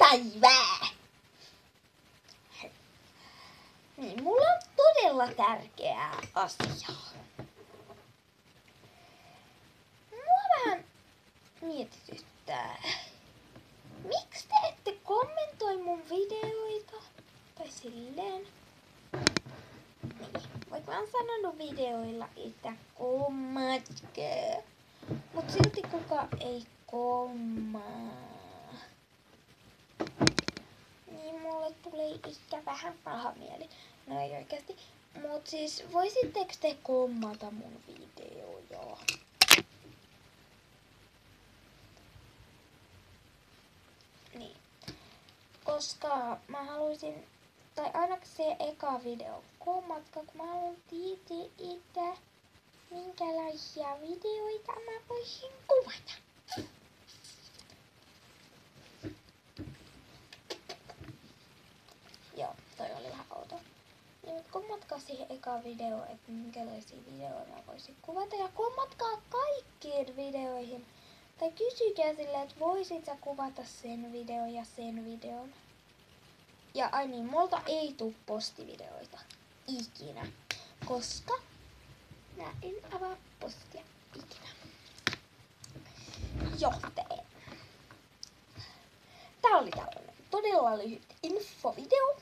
päivää! Niin, mulla on todella tärkeää asiaa. Mua vähän mietityttää. Miksi te ette kommentoi mun videoita? Tai silleen. Niin, vaikka mä oon sanonut videoilla, että kommatkää. Mut silti kuka ei kommaa. Niin mulle tulee ehkä vähän paha mieli. No ei oikeasti. Mut siis voisitteko te kommata mun videoja? Niin. Koska mä haluaisin, tai ainakin se eka video kommatkaa, kun mä haluan tietää, minkälaisia videoita mä voisin kuvata. Joo, toi oli vähän outo. Niin, kommatkaa siihen eka video, että minkälaisia videoita mä voisin kuvata. Ja kommatkaa kaikkiin videoihin. Tai kysykää silleen, että voisit sä kuvata sen videon ja sen videon. Ja ai niin, multa ei tuu postivideoita. Ikinä. Koska mä en avaa postia ikinä. Joten. Tää oli tällainen todella lyhyt infovideo.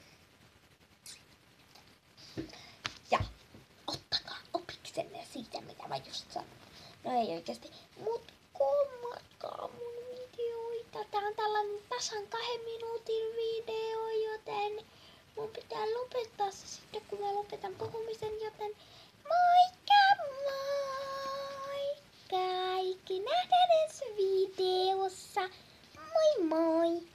Ja ottakaa opiksenne siitä, mitä mä just sanoin. No ei oikeesti. Mut kommatkaa mun videoita. Tää on tällainen tasan 2 minuutin video, joten mun pitää lopettaa se sitten, kun mä lopetan puhumisen, joten moikka moi! Kaikki nähdään ensi videossa. Moi moi!